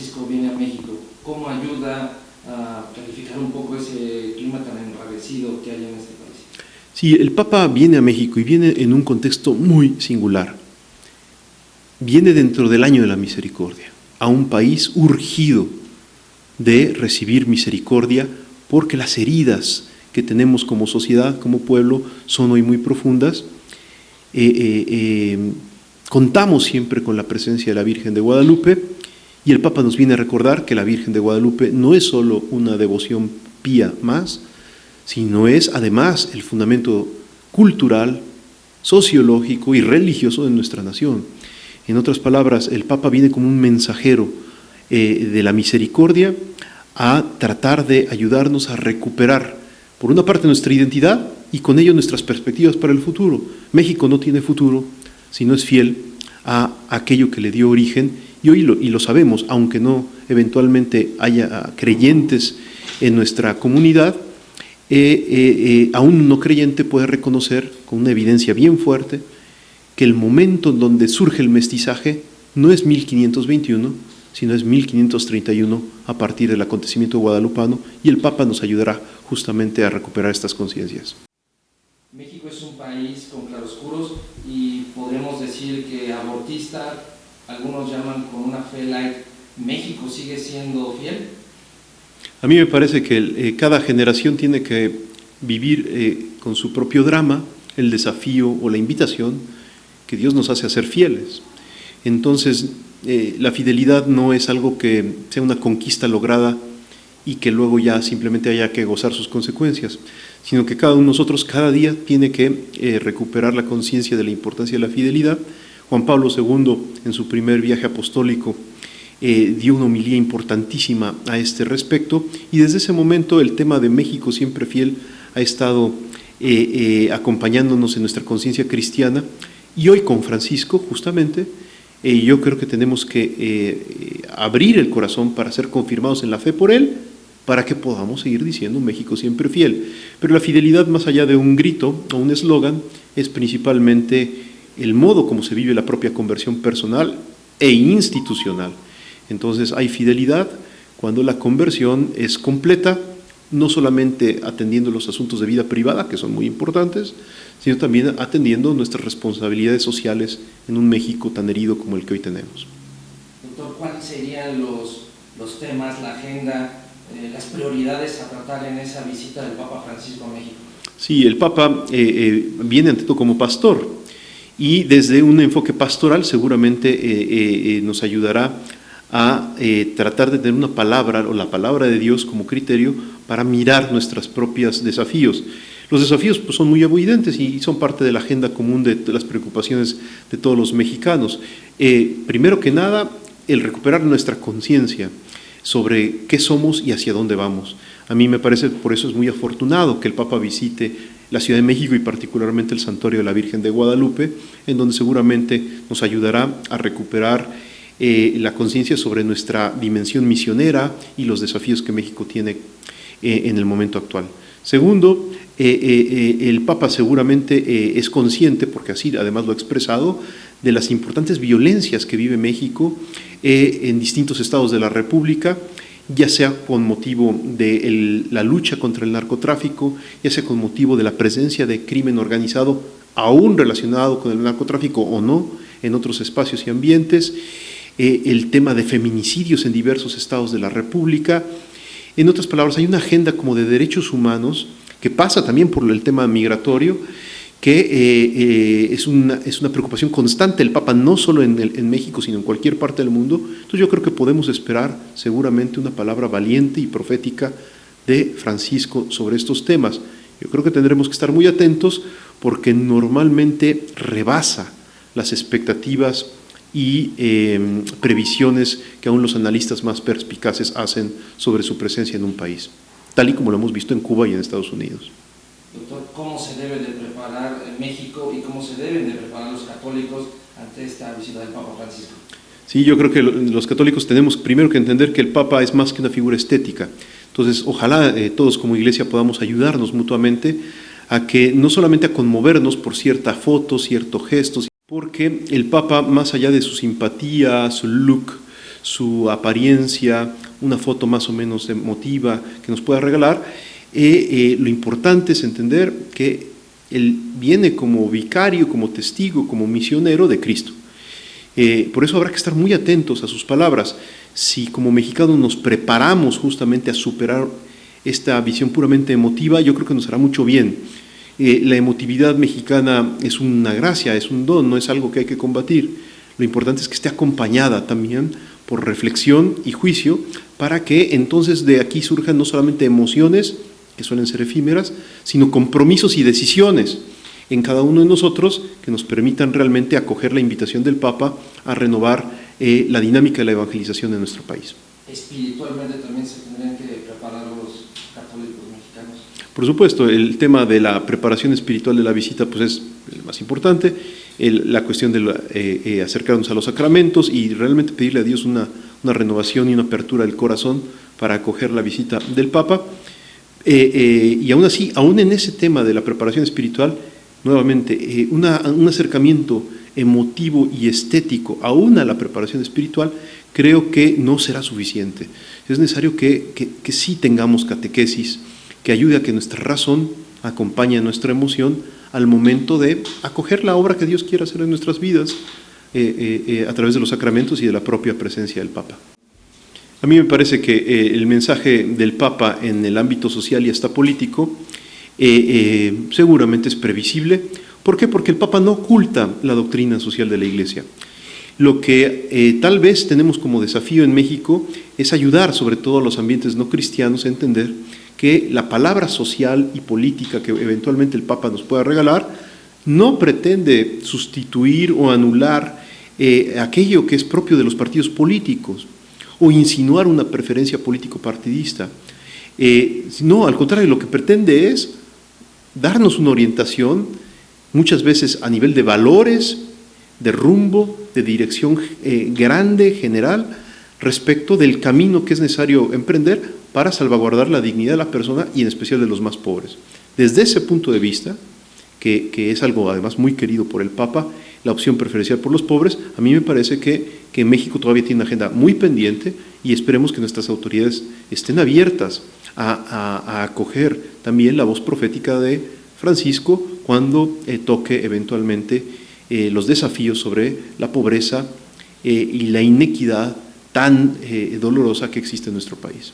Francisco viene a México, ¿cómo ayuda a clarificar un poco ese clima tan enrarecido que hay en este país? Sí, el Papa viene a México y viene en un contexto muy singular. Viene dentro del año de la misericordia, a un país urgido de recibir misericordia porque las heridas que tenemos como sociedad, como pueblo, son hoy muy profundas. Contamos siempre con la presencia de la Virgen de Guadalupe y el Papa nos viene a recordar que la Virgen de Guadalupe no es solo una devoción pía más, sino es además el fundamento cultural, sociológico y religioso de nuestra nación. En otras palabras, el Papa viene como un mensajero de la misericordia a tratar de ayudarnos a recuperar, por una parte, nuestra identidad y con ello nuestras perspectivas para el futuro. México no tiene futuro si no es fiel a aquello que le dio origen, y hoy lo sabemos, aunque no eventualmente haya creyentes en nuestra comunidad, aún un no creyente puede reconocer con una evidencia bien fuerte que el momento en donde surge el mestizaje no es 1521, sino es 1531 a partir del acontecimiento guadalupano, y el Papa nos ayudará justamente a recuperar estas conciencias. México es un país con claroscuros y podremos decir que abortista, algunos llaman con una fe light. ¿México sigue siendo fiel? A mí me parece que cada generación tiene que vivir con su propio drama el desafío o la invitación que Dios nos hace a ser fieles. Entonces, la fidelidad no es algo que sea una conquista lograda y que luego ya simplemente haya que gozar sus consecuencias, sino que cada uno de nosotros cada día tiene que recuperar la conciencia de la importancia de la fidelidad. Juan Pablo II, en su primer viaje apostólico, dio una homilía importantísima a este respecto, y desde ese momento el tema de México siempre fiel ha estado acompañándonos en nuestra conciencia cristiana, y hoy con Francisco justamente yo creo que tenemos que abrir el corazón para ser confirmados en la fe por él, para que podamos seguir diciendo México siempre fiel. Pero la fidelidad, más allá de un grito o un eslogan, es principalmente el modo como se vive la propia conversión personal e institucional. Entonces hay fidelidad cuando la conversión es completa, no solamente atendiendo los asuntos de vida privada, que son muy importantes, sino también atendiendo nuestras responsabilidades sociales en un México tan herido como el que hoy tenemos. Doctor, ¿cuáles serían los temas, la agenda, las prioridades a tratar en esa visita del Papa Francisco a México? Sí, el Papa viene ante todo como pastor, y desde un enfoque pastoral seguramente nos ayudará a tratar de tener una palabra o la palabra de Dios como criterio para mirar nuestros propios desafíos. Los desafíos pues, son muy evidentes y son parte de la agenda común de las preocupaciones de todos los mexicanos. Primero que nada, el recuperar nuestra conciencia sobre qué somos y hacia dónde vamos. A mí me parece, por eso es muy afortunado que el Papa visite la Ciudad de México y particularmente el Santuario de la Virgen de Guadalupe, en donde seguramente nos ayudará a recuperar la conciencia sobre nuestra dimensión misionera y los desafíos que México tiene en el momento actual. Segundo, el Papa seguramente es consciente, porque así además lo ha expresado, de las importantes violencias que vive México en distintos estados de la República, ya sea con motivo de la lucha contra el narcotráfico, ya sea con motivo de la presencia de crimen organizado, aún relacionado con el narcotráfico o no, en otros espacios y ambientes, el tema de feminicidios en diversos estados de la República. En otras palabras, hay una agenda como de derechos humanos que pasa también por el tema migratorio, que es una preocupación constante del Papa, no solo en México, sino en cualquier parte del mundo. Entonces yo creo que podemos esperar seguramente una palabra valiente y profética de Francisco sobre estos temas. Yo creo que tendremos que estar muy atentos porque normalmente rebasa las expectativas y previsiones que aún los analistas más perspicaces hacen sobre su presencia en un país, tal y como lo hemos visto en Cuba y en Estados Unidos. Doctor, ¿cómo se debe de preparar México y cómo se deben de preparar los católicos ante esta visita del Papa Francisco? Sí, yo creo que los católicos tenemos primero que entender que el Papa es más que una figura estética. Entonces, ojalá todos como Iglesia podamos ayudarnos mutuamente a que no solamente a conmovernos por cierta foto, cierto gesto, porque el Papa, más allá de su simpatía, su look, su apariencia, una foto más o menos emotiva que nos pueda regalar. Lo importante es entender que Él viene como vicario, como testigo, como misionero de Cristo. Por eso habrá que estar muy atentos a sus palabras. Si como mexicanos nos preparamos justamente a superar esta visión puramente emotiva, yo creo que nos hará mucho bien. La emotividad mexicana es una gracia, es un don, no es algo que hay que combatir. Lo importante es que esté acompañada también por reflexión y juicio, para que entonces de aquí surjan no solamente emociones, que suelen ser efímeras, sino compromisos y decisiones en cada uno de nosotros que nos permitan realmente acoger la invitación del Papa a renovar la dinámica de la evangelización de nuestro país. Espiritualmente también se tendrían que preparar los católicos mexicanos. Por supuesto, el tema de la preparación espiritual de la visita pues es el más importante, la cuestión de acercarnos a los sacramentos y realmente pedirle a Dios una renovación y una apertura del corazón para acoger la visita del Papa. Y aún así, aún en ese tema de la preparación espiritual, nuevamente, un acercamiento emotivo y estético aún a la preparación espiritual, creo que no será suficiente. Es necesario que sí tengamos catequesis, que ayude a que nuestra razón acompañe a nuestra emoción al momento de acoger la obra que Dios quiere hacer en nuestras vidas a través de los sacramentos y de la propia presencia del Papa. A mí me parece que el mensaje del Papa en el ámbito social y hasta político seguramente es previsible. ¿Por qué? Porque el Papa no oculta la doctrina social de la Iglesia. Lo que tal vez tenemos como desafío en México es ayudar sobre todo a los ambientes no cristianos a entender que la palabra social y política que eventualmente el Papa nos pueda regalar no pretende sustituir o anular aquello que es propio de los partidos políticos o insinuar una preferencia político-partidista. No, al contrario, lo que pretende es darnos una orientación, muchas veces a nivel de valores, de rumbo, de dirección grande, general, respecto del camino que es necesario emprender para salvaguardar la dignidad de la persona y en especial de los más pobres. Desde ese punto de vista, que es algo además muy querido por el Papa, la opción preferencial por los pobres, a mí me parece que México todavía tiene una agenda muy pendiente y esperemos que nuestras autoridades estén abiertas a acoger también la voz profética de Francisco cuando toque eventualmente los desafíos sobre la pobreza y la inequidad tan dolorosa que existe en nuestro país.